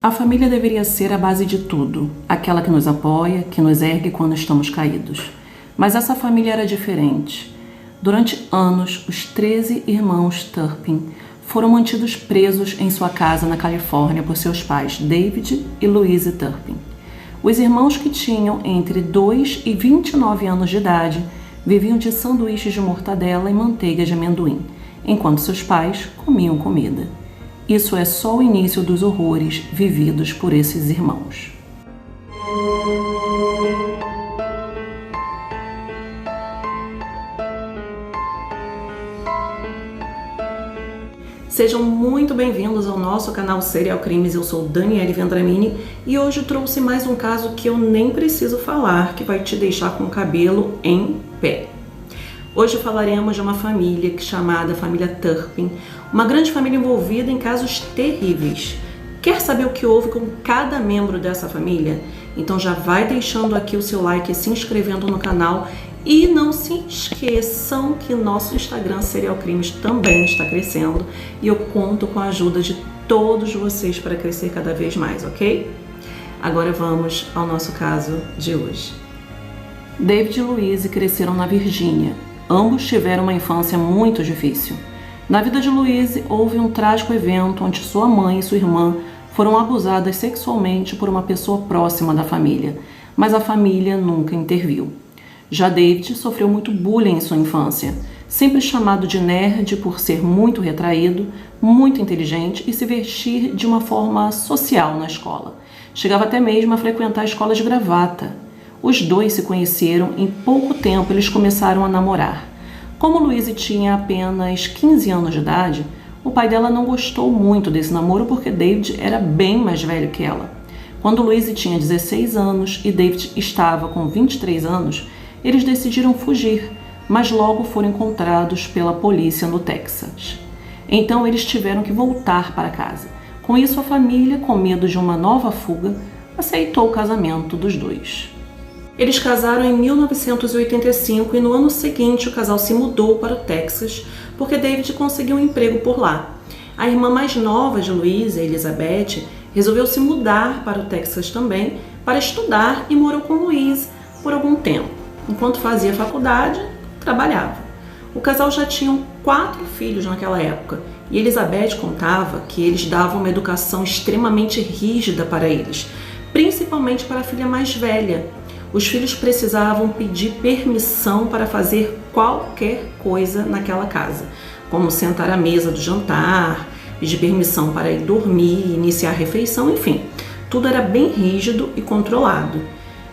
A família deveria ser a base de tudo, aquela que nos apoia, que nos ergue quando estamos caídos. Mas essa família era diferente. Durante anos, os 13 irmãos Turpin foram mantidos presos em sua casa na Califórnia por seus pais, David e Louise Turpin. Os irmãos, que tinham entre 2 e 29 anos de idade, viviam de sanduíches de mortadela e manteiga de amendoim, enquanto seus pais comiam comida. Isso é só o início dos horrores vividos por esses irmãos. Sejam muito bem-vindos ao nosso canal Serial Crimes. Eu sou Daniele Vendramini e hoje trouxe mais um caso que eu nem preciso falar, que vai te deixar com o cabelo em pé. Hoje falaremos de uma família chamada família Turpin, uma grande família envolvida em casos terríveis. Quer saber o que houve com cada membro dessa família? Então já vai deixando aqui o seu like e se inscrevendo no canal. E não se esqueçam que nosso Instagram Serial Crimes também está crescendo e eu conto com a ajuda de todos vocês para crescer cada vez mais, ok? Agora vamos ao nosso caso de hoje. David e Louise cresceram na Virgínia. Ambos tiveram uma infância muito difícil. Na vida de Louise, houve um trágico evento onde sua mãe e sua irmã foram abusadas sexualmente por uma pessoa próxima da família, mas a família nunca interviu. Já David sofreu muito bullying em sua infância, sempre chamado de nerd por ser muito retraído, muito inteligente e se vestir de uma forma social na escola. Chegava até mesmo a frequentar a escola de gravata. Os dois se conheceram e em pouco tempo eles começaram a namorar. Como Louise tinha apenas 15 anos de idade, o pai dela não gostou muito desse namoro porque David era bem mais velho que ela. Quando Louise tinha 16 anos e David estava com 23 anos, eles decidiram fugir, mas logo foram encontrados pela polícia no Texas. Então eles tiveram que voltar para casa. Com isso, a família, com medo de uma nova fuga, aceitou o casamento dos dois. Eles casaram em 1985 e no ano seguinte o casal se mudou para o Texas porque David conseguiu um emprego por lá. A irmã mais nova de Louise, Elizabeth, resolveu se mudar para o Texas também para estudar e morou com Louise por algum tempo. Enquanto fazia faculdade, trabalhava. O casal já tinha 4 filhos naquela época e Elizabeth contava que eles davam uma educação extremamente rígida para eles, principalmente para a filha mais velha. Os filhos precisavam pedir permissão para fazer qualquer coisa naquela casa, como sentar à mesa do jantar, pedir permissão para ir dormir, iniciar a refeição, enfim. Tudo era bem rígido e controlado.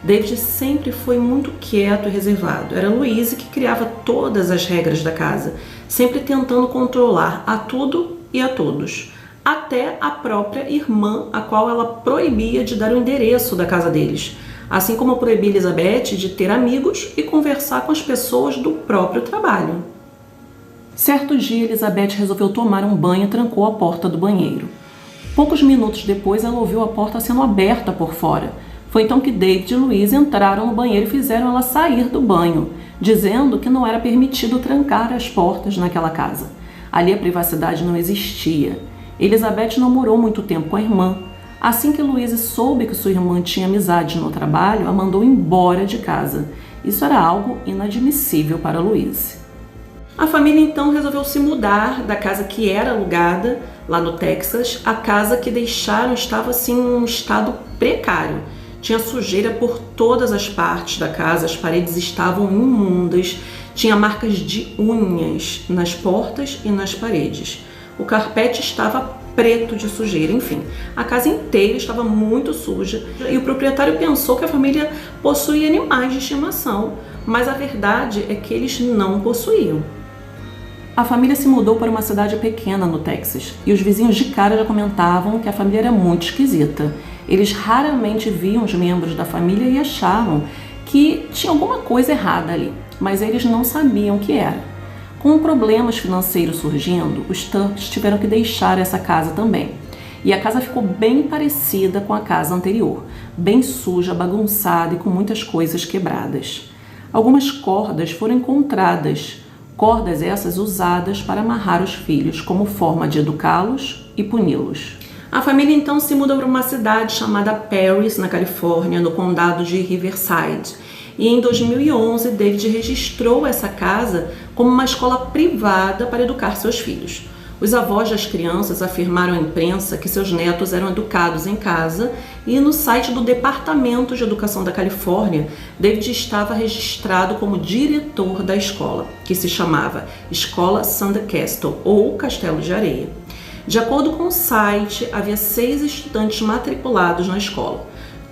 David sempre foi muito quieto e reservado. Era Louise que criava todas as regras da casa, sempre tentando controlar a tudo e a todos. Até a própria irmã, a qual ela proibia de dar o endereço da casa deles. Assim como proibia Elizabeth de ter amigos e conversar com as pessoas do próprio trabalho. Certo dia, Elizabeth resolveu tomar um banho e trancou a porta do banheiro. Poucos minutos depois, ela ouviu a porta sendo aberta por fora. Foi então que David e Louise entraram no banheiro e fizeram ela sair do banho, dizendo que não era permitido trancar as portas naquela casa. Ali a privacidade não existia. Elizabeth não morou muito tempo com a irmã. Assim que Louise soube que sua irmã tinha amizade no trabalho, a mandou embora de casa. Isso era algo inadmissível para Louise. A família então resolveu se mudar da casa que era alugada lá no Texas. A casa que deixaram estava assim em um estado precário. Tinha sujeira por todas as partes da casa, as paredes estavam imundas, tinha marcas de unhas nas portas e nas paredes. O carpete estava preto de sujeira, enfim. A casa inteira estava muito suja e o proprietário pensou que a família possuía animais de estimação, mas a verdade é que eles não possuíam. A família se mudou para uma cidade pequena no Texas e os vizinhos de cara já comentavam que a família era muito esquisita. Eles raramente viam os membros da família e achavam que tinha alguma coisa errada ali, mas eles não sabiam o que era. Com problemas financeiros surgindo, os Turpins tiveram que deixar essa casa também. E a casa ficou bem parecida com a casa anterior, bem suja, bagunçada e com muitas coisas quebradas. Algumas cordas foram encontradas, cordas essas usadas para amarrar os filhos como forma de educá-los e puni-los. A família então se muda para uma cidade chamada Paris, na Califórnia, no condado de Riverside. E em 2011, David registrou essa casa como uma escola privada para educar seus filhos. Os avós das crianças afirmaram à imprensa que seus netos eram educados em casa e no site do Departamento de Educação da Califórnia, David estava registrado como diretor da escola, que se chamava Escola Sandcastle, ou Castelo de Areia. De acordo com o site, havia 6 estudantes matriculados na escola,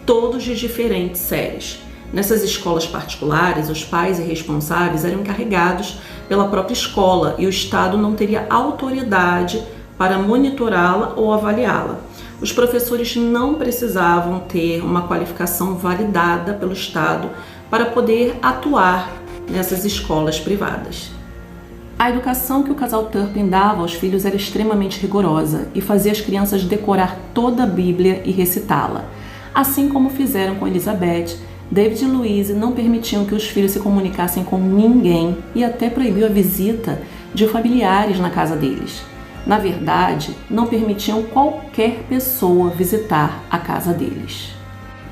todos de diferentes séries. Nessas escolas particulares, os pais e responsáveis eram encarregados pela própria escola e o Estado não teria autoridade para monitorá-la ou avaliá-la. Os professores não precisavam ter uma qualificação validada pelo Estado para poder atuar nessas escolas privadas. A educação que o casal Turpin dava aos filhos era extremamente rigorosa e fazia as crianças decorar toda a Bíblia e recitá-la. Assim como fizeram com Elizabeth, David e Louise não permitiam que os filhos se comunicassem com ninguém e até proibiu a visita de familiares na casa deles. Na verdade, não permitiam qualquer pessoa visitar a casa deles.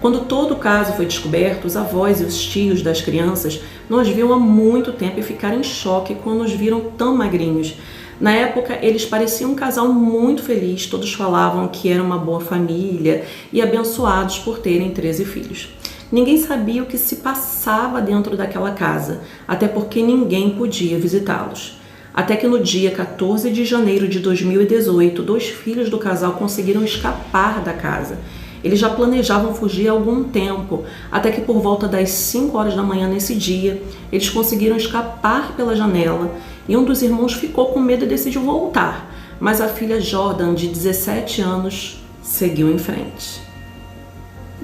Quando todo o caso foi descoberto, os avós e os tios das crianças não os viam há muito tempo e ficaram em choque quando os viram tão magrinhos. Na época, eles pareciam um casal muito feliz, todos falavam que era uma boa família e abençoados por terem 13 filhos. Ninguém sabia o que se passava dentro daquela casa, até porque ninguém podia visitá-los. Até que no dia 14 de janeiro de 2018, 2 filhos do casal conseguiram escapar da casa. Eles já planejavam fugir há algum tempo, até que por volta das 5 horas da manhã nesse dia, eles conseguiram escapar pela janela e um dos irmãos ficou com medo e decidiu voltar, mas a filha Jordan, de 17 anos, seguiu em frente.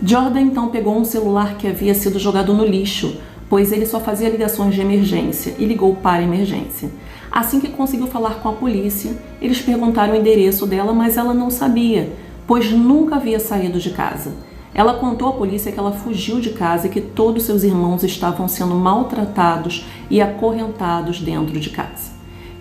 Jordan então pegou um celular que havia sido jogado no lixo, pois ele só fazia ligações de emergência e ligou para a emergência. Assim que conseguiu falar com a polícia, eles perguntaram o endereço dela, mas ela não sabia, pois nunca havia saído de casa. Ela contou à polícia que ela fugiu de casa e que todos seus irmãos estavam sendo maltratados e acorrentados dentro de casa,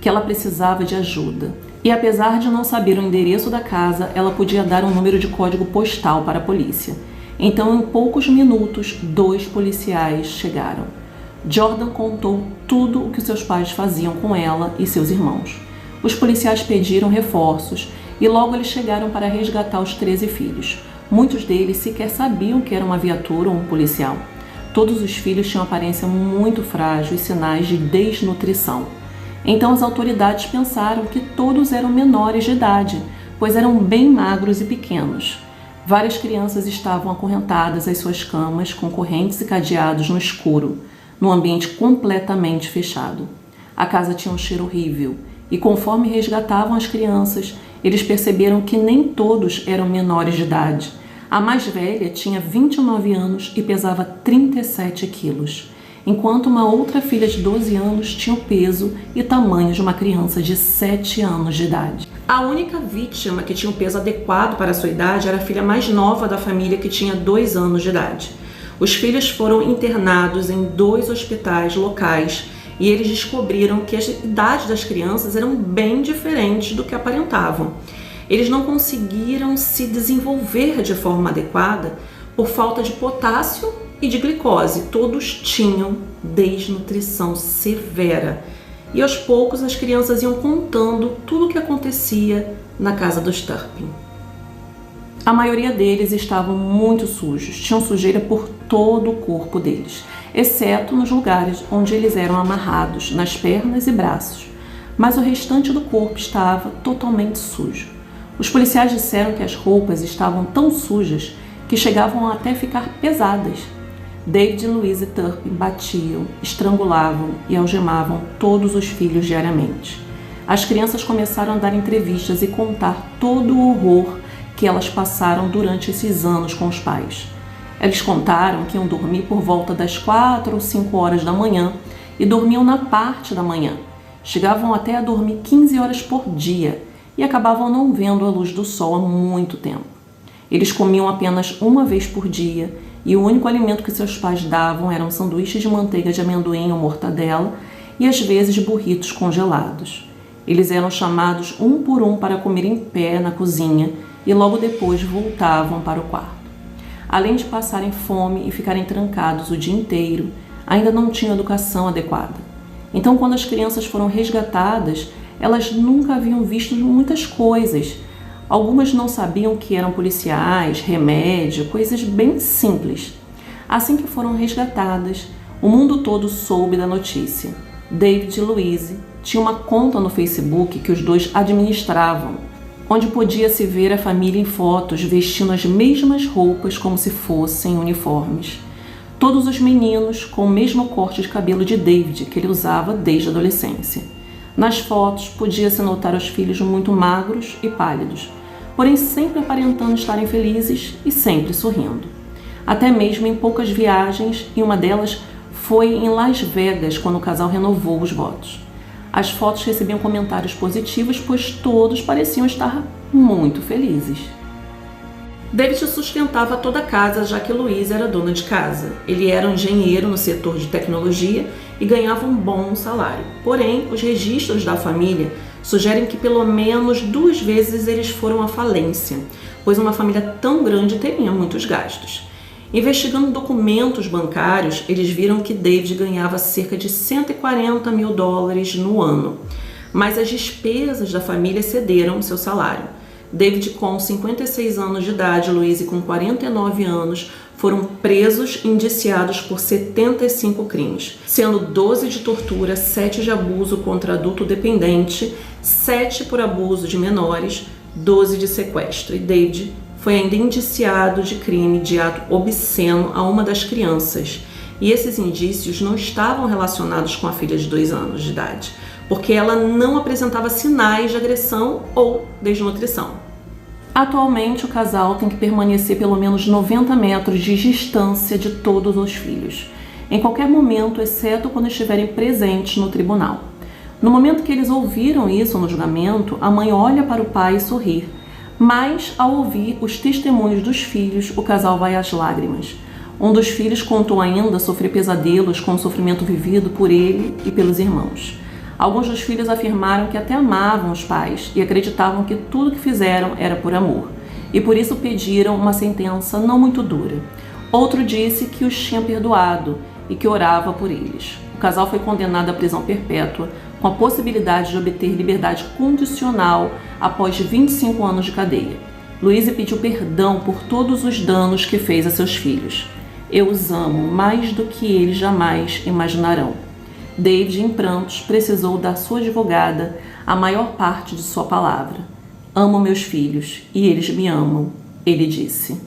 que ela precisava de ajuda. E apesar de não saber o endereço da casa, ela podia dar um número de código postal para a polícia. Então, em poucos minutos, 2 policiais chegaram. Jordan contou tudo o que seus pais faziam com ela e seus irmãos. Os policiais pediram reforços e logo eles chegaram para resgatar os 13 filhos. Muitos deles sequer sabiam que era uma viatura ou um policial. Todos os filhos tinham aparência muito frágil e sinais de desnutrição. Então as autoridades pensaram que todos eram menores de idade, pois eram bem magros e pequenos. Várias crianças estavam acorrentadas às suas camas com correntes e cadeados no escuro, num ambiente completamente fechado. A casa tinha um cheiro horrível e conforme resgatavam as crianças, eles perceberam que nem todos eram menores de idade. A mais velha tinha 29 anos e pesava 37 quilos, enquanto uma outra filha de 12 anos tinha o peso e tamanho de uma criança de 7 anos de idade. A única vítima que tinha um peso adequado para a sua idade era a filha mais nova da família, que tinha 2 anos de idade. Os filhos foram internados em 2 hospitais locais e eles descobriram que as idades das crianças eram bem diferentes do que aparentavam. Eles não conseguiram se desenvolver de forma adequada por falta de potássio e de glicose. Todos tinham desnutrição severa. E aos poucos as crianças iam contando tudo o que acontecia na casa dos Turpin. A maioria deles estavam muito sujos, tinham sujeira por todo o corpo deles, exceto nos lugares onde eles eram amarrados, nas pernas e braços. Mas o restante do corpo estava totalmente sujo. Os policiais disseram que as roupas estavam tão sujas que chegavam a até ficar pesadas. David e Louise Turpin batiam, estrangulavam e algemavam todos os filhos diariamente. As crianças começaram a dar entrevistas e contar todo o horror que elas passaram durante esses anos com os pais. Eles contaram que iam dormir por volta das 4 ou 5 horas da manhã e dormiam na parte da manhã. Chegavam até a dormir 15 horas por dia e acabavam não vendo a luz do sol há muito tempo. Eles comiam apenas uma vez por dia e o único alimento que seus pais davam eram sanduíches de manteiga de amendoim ou mortadela e às vezes burritos congelados. Eles eram chamados um por um para comer em pé na cozinha e logo depois voltavam para o quarto. Além de passarem fome e ficarem trancados o dia inteiro, ainda não tinham educação adequada. Então, quando as crianças foram resgatadas, elas nunca haviam visto muitas coisas. Algumas não sabiam que eram policiais, remédio, coisas bem simples. Assim que foram resgatadas, o mundo todo soube da notícia. David e Louise tinham uma conta no Facebook que os dois administravam, onde podia-se ver a família em fotos vestindo as mesmas roupas como se fossem uniformes. Todos os meninos com o mesmo corte de cabelo de David que ele usava desde a adolescência. Nas fotos podia-se notar os filhos muito magros e pálidos, porém sempre aparentando estarem felizes e sempre sorrindo. Até mesmo em poucas viagens, e uma delas foi em Las Vegas, quando o casal renovou os votos. As fotos recebiam comentários positivos, pois todos pareciam estar muito felizes. David sustentava toda a casa, já que Louise era dona de casa. Ele era um engenheiro no setor de tecnologia e ganhava um bom salário. Porém, os registros da família sugerem que pelo menos 2 vezes eles foram à falência, pois uma família tão grande teria muitos gastos. Investigando documentos bancários, eles viram que David ganhava cerca de $140 mil no ano, mas as despesas da família excederam seu salário. David, com 56 anos de idade, Louise, com 49 anos, foram presos e indiciados por 75 crimes, sendo 12 de tortura, 7 de abuso contra adulto dependente, 7 por abuso de menores, 12 de sequestro. E David foi ainda indiciado de crime de ato obsceno a uma das crianças. E esses indícios não estavam relacionados com a filha de 2 anos de idade, porque ela não apresentava sinais de agressão ou desnutrição. Atualmente, o casal tem que permanecer pelo menos 90 metros de distância de todos os filhos, em qualquer momento, exceto quando estiverem presentes no tribunal. No momento que eles ouviram isso no julgamento, a mãe olha para o pai e sorri, mas ao ouvir os testemunhos dos filhos, o casal vai às lágrimas. Um dos filhos contou ainda sofrer pesadelos com o sofrimento vivido por ele e pelos irmãos. Alguns dos filhos afirmaram que até amavam os pais e acreditavam que tudo que fizeram era por amor, e por isso pediram uma sentença não muito dura. Outro disse que os tinha perdoado e que orava por eles. O casal foi condenado à prisão perpétua, com a possibilidade de obter liberdade condicional após 25 anos de cadeia. Louise pediu perdão por todos os danos que fez a seus filhos. Eu os amo mais do que eles jamais imaginarão. David, em prantos, precisou da sua advogada a maior parte de sua palavra. Amo meus filhos e eles me amam, ele disse.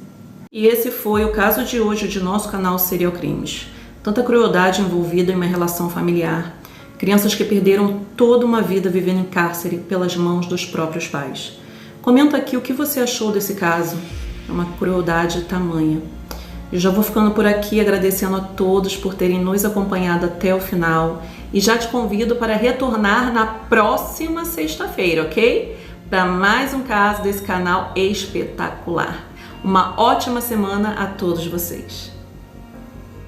E esse foi o caso de hoje de nosso canal Serial Crimes. Tanta crueldade envolvida em uma relação familiar. Crianças que perderam toda uma vida vivendo em cárcere pelas mãos dos próprios pais. Comenta aqui o que você achou desse caso. É uma crueldade tamanha. Eu já vou ficando por aqui agradecendo a todos por terem nos acompanhado até o final e já te convido para retornar na próxima sexta-feira, ok? Para mais um caso desse canal espetacular. Uma ótima semana a todos vocês.